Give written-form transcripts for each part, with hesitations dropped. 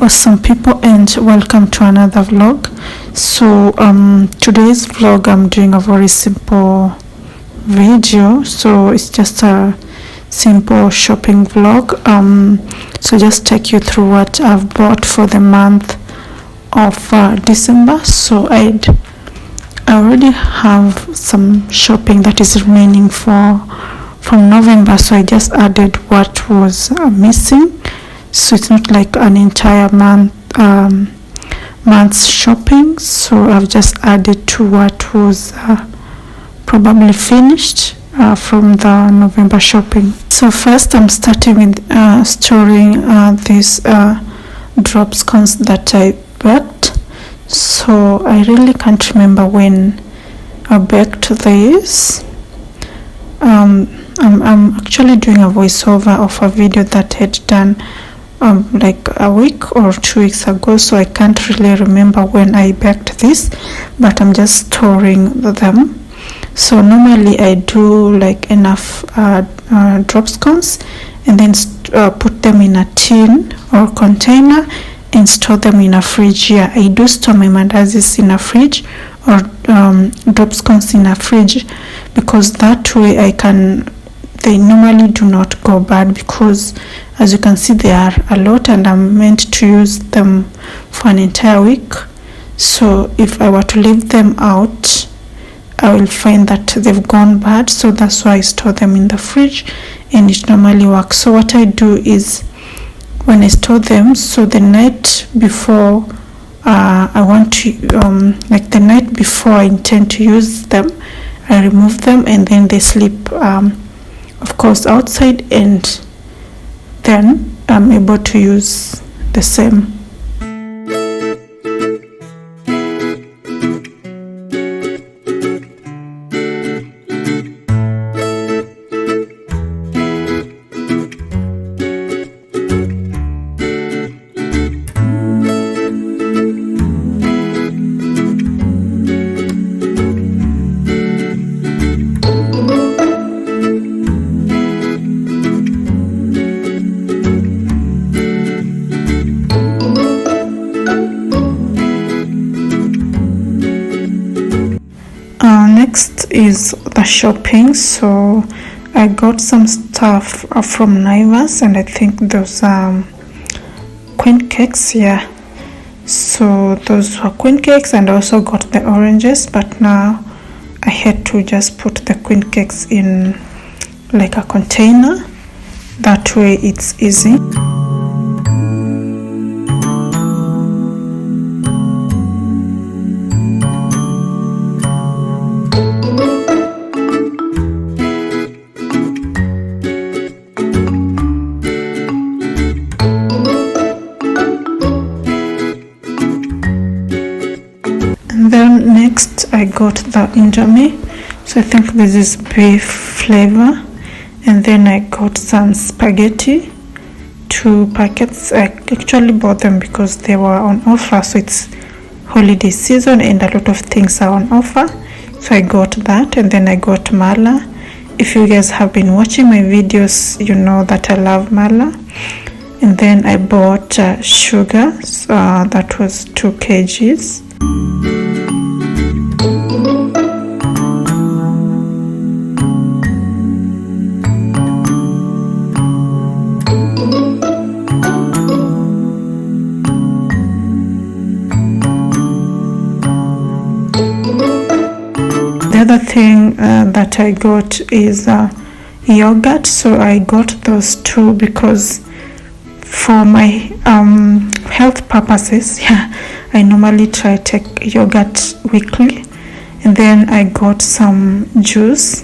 awesome people, and welcome to another vlog. So today's vlog, I'm doing a very simple video, so it's just a simple shopping vlog. So just take you through what I've bought for the month of December. So I already have some shopping that is remaining from November, so I just added what was missing. So it's not like an entire month's shopping, so I've just added to what was probably finished from the November shopping. So first I'm starting with storing these drop scones that I baked. So I really can't remember when I baked these. I'm actually doing a voiceover of a video that I had done like a week or 2 weeks ago, so I can't really remember when I baked this, but I'm just storing them. So normally I do like enough drop scones and then put them in a tin or container and store them in a fridge. Yeah, I do store my mandazis in a fridge or drop scones in a fridge, because that way they normally do not go bad, because as you can see there are a lot and I'm meant to use them for an entire week. So if I were to leave them out, I will find that they've gone bad. So that's why I store them in the fridge, and it normally works. So what I do is, when I store them, so the night before I want to like the night before I intend to use them, I remove them and then they sleep of course outside, and then I'm able to use the same. Next is the shopping. So I got some stuff from Naivas, and I think those queen cakes. Yeah, so those were queen cakes, and I also got the oranges, but now I had to just put the queen cakes in like a container. That way it's easy. Then next I got the Indomie, so I think this is beef flavor, and then I got some spaghetti, 2 packets. I actually bought them because they were on offer, so it's holiday season and a lot of things are on offer, so I got that. And then I got mala. If you guys have been watching my videos, you know that I love mala. And then I bought sugar, that was 2 kgs. The other thing that I got is yogurt. So I got those 2 because for my health purposes, yeah, I normally try to take yogurt weekly. And then I got some juice.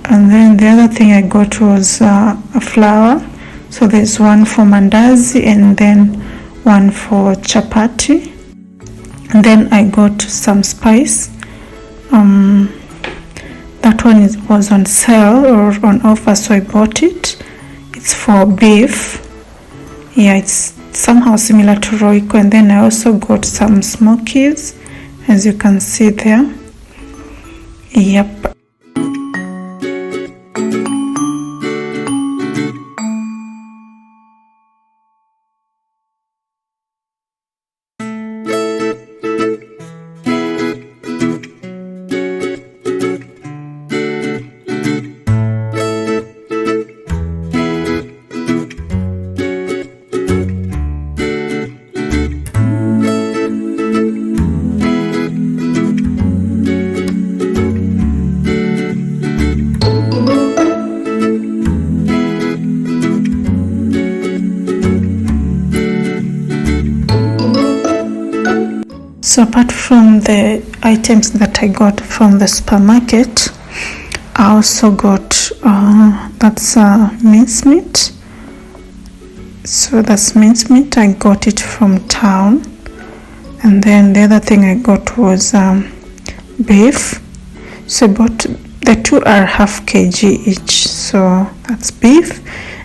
And then the other thing I got was a flour. So there's one for mandazi and then one for chapati. And then I got some spice. That one was on sale or on offer, so I bought it. It's for beef. Yeah, it's somehow similar to Royco. And then I also got some smokies, as you can see there. Yep. So apart from the items that I got from the supermarket, I also got that's mincemeat. So that's mincemeat. I got it from town. And then the other thing I got was beef. So I bought, the two are half kg each. So that's beef.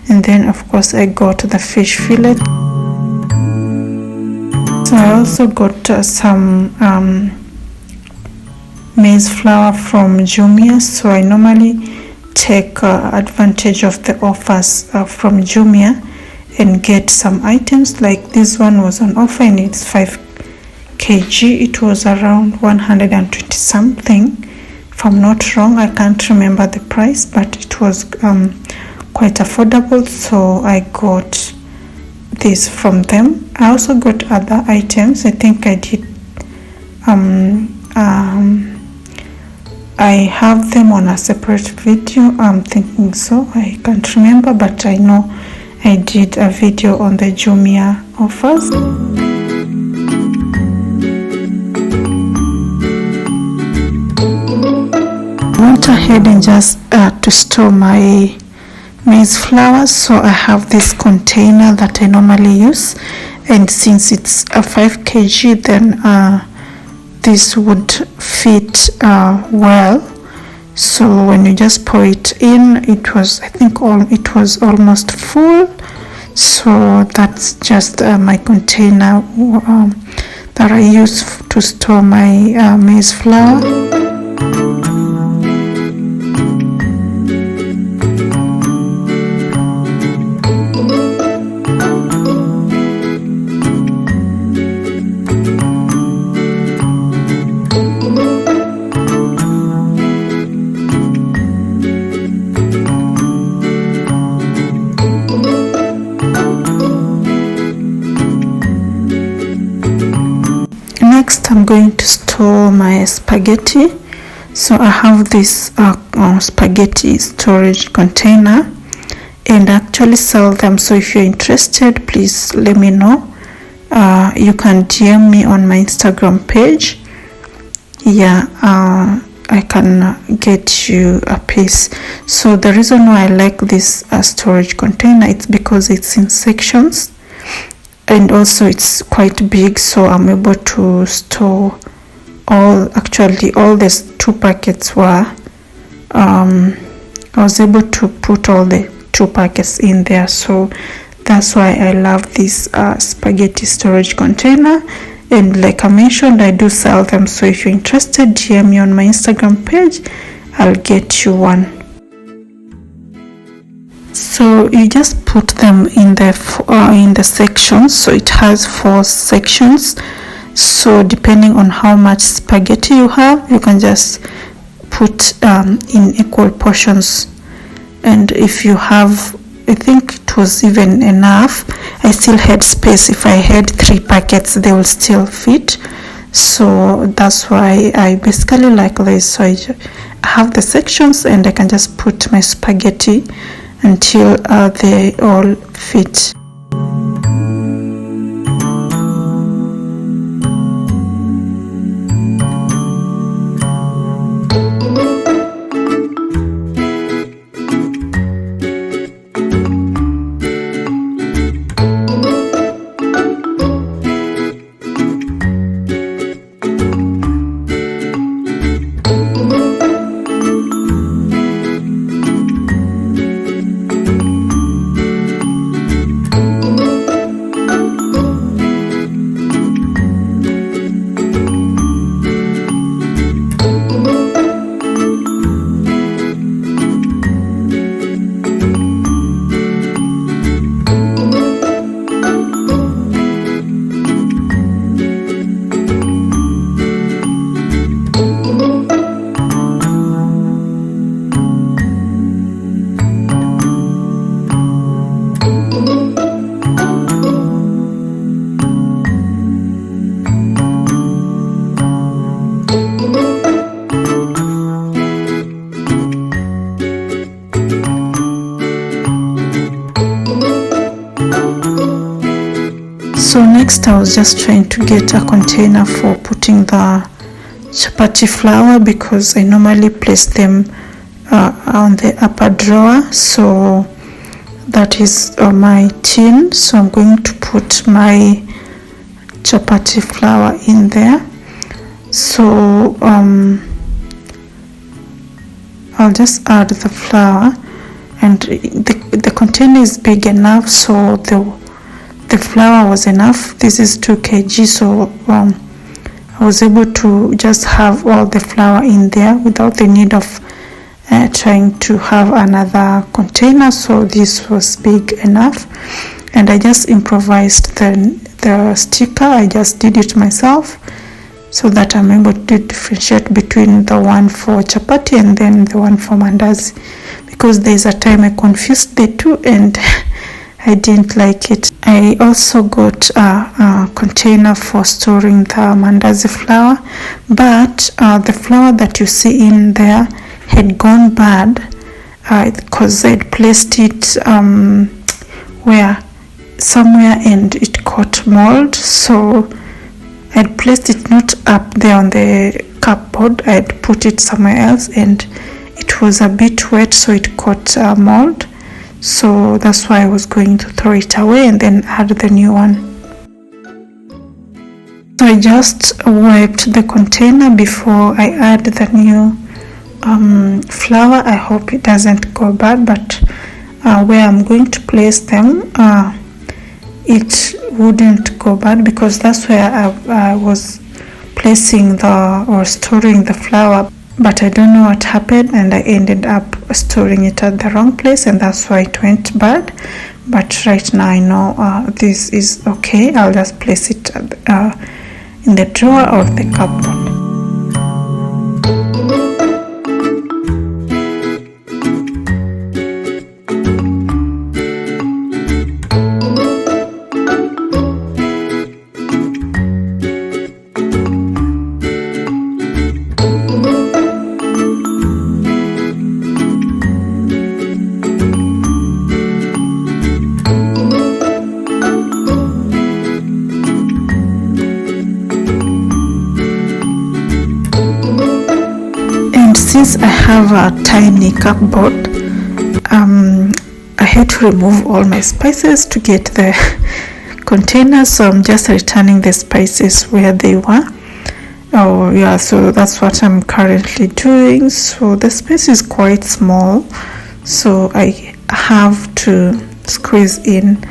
And then of course I got the fish fillet. So I also got some maize flour from Jumia. So I normally take advantage of the offers from Jumia and get some items. Like this one was on offer and it's 5 kg. It was around 120 something, if I'm not wrong. I can't remember the price, but it was quite affordable. So I got this from them. I also got other items. I think I did I have them on a separate video. I'm thinking so. I can't remember, but I know I did a video on the Jumia offers. I went ahead and just to store my maize flour. So I have this container that I normally use, and since it's a 5 kg, then this would fit well. So when you just pour it in, it was, I think it was almost full. So that's just my container that I use to store my maize flour. Next, I'm going to store my spaghetti. So I have this spaghetti storage container, and I actually sell them. So if you're interested, please let me know. You can DM me on my Instagram page. Yeah, I can get you a piece. So the reason why I like this storage container, it's because it's in sections. And also it's quite big, so I'm able to store all these 2 packets were I was able to put all the 2 packets in there. So that's why I love this spaghetti storage container. And like I mentioned, I do sell them. So if you're interested, DM me on my Instagram page, I'll get you one. So you just put them in the sections. So it has 4 sections. So depending on how much spaghetti you have, you can just put in equal portions. And if you have, I think it was even enough. I still had space. If I had 3 packets, they will still fit. So that's why I basically like this. So I have the sections, and I can just put my spaghetti until they all fit. Next, I was just trying to get a container for putting the chapati flour, because I normally place them on the upper drawer. So that is my tin. So I'm going to put my chapati flour in there. So I'll just add the flour, and the container is big enough, so the flour was enough. This is 2 kg, so I was able to just have all the flour in there without the need of trying to have another container. So this was big enough, and I just improvised the sticker. I just did it myself so that I'm able to differentiate between the one for chapati and then the one for mandazi, because there's a time I confused the two and I didn't like it. I also got a container for storing the mandazi flour, but the flour that you see in there had gone bad because I'd placed it somewhere and it caught mold. So I'd placed it not up there on the cupboard, I'd put it somewhere else, and it was a bit wet, so it caught mold. So that's why I was going to throw it away and then add the new one. So I just wiped the container before I add the new flour. I hope it doesn't go bad, but where I'm going to place them, it wouldn't go bad, because that's where I was placing or storing the flour. But I don't know what happened, and I ended up storing it at the wrong place, and that's why it went bad. But right now I know this is okay. I'll just place it in the drawer or the cupboard. Since I have a tiny cupboard, I had to remove all my spices to get the containers, so I'm just returning the spices where they were. So that's what I'm currently doing. So the space is quite small, so I have to squeeze in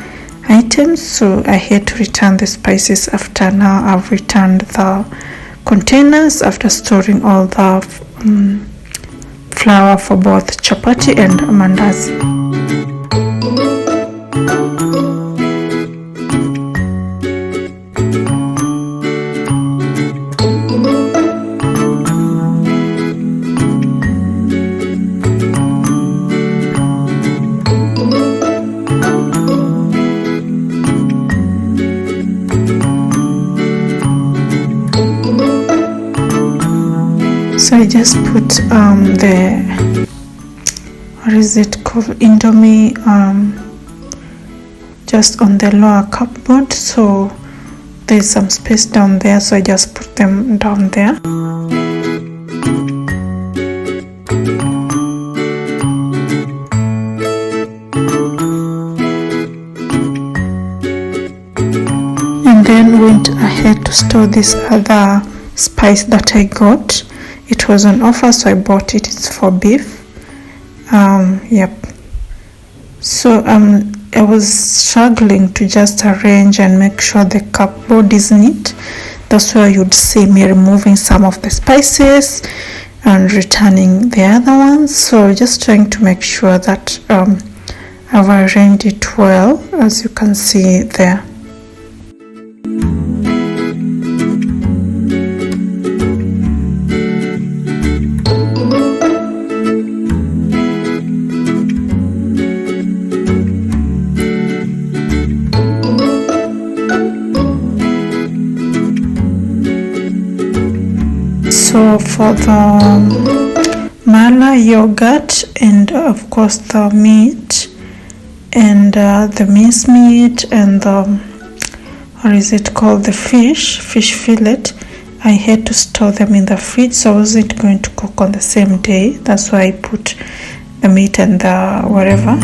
items, so I had to return the spices after. Now I've returned the containers after storing all the flour for both chapati and mandazi. So I just put what is it called, Indomie, just on the lower cupboard, so there's some space down there, so I just put them down there. And then went ahead to store this other spice that I got. It was on offer, so I bought it. It's for beef. Yep. So I was struggling to just arrange and make sure the cupboard is neat. That's why you'd see me removing some of the spices and returning the other ones. So just trying to make sure that I've arranged it well, as you can see there. So for the mala, yogurt, and of course the meat, and the mince meat, and the or is it called the fish fillet, I had to store them in the fridge, so I wasn't going to cook on the same day. That's why I put the meat and the whatever.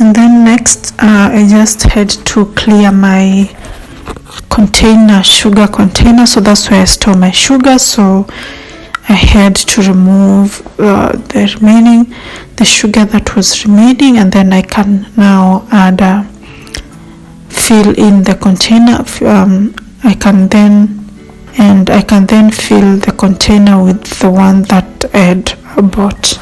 And then next I just had to clear my sugar container, so that's where I store my sugar. So I had to remove the sugar that was remaining, and then I can now add fill in the container. I can then fill the container with the one that I had bought.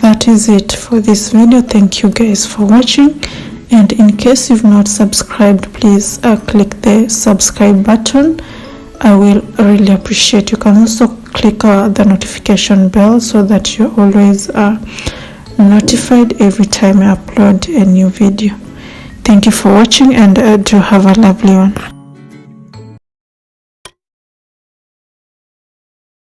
That is it for this video. Thank you guys for watching, and in case you've not subscribed, please click the subscribe button. I will really appreciate. You can also click the notification bell so that you're always notified every time I upload a new video. Thank you for watching, and do have a lovely one.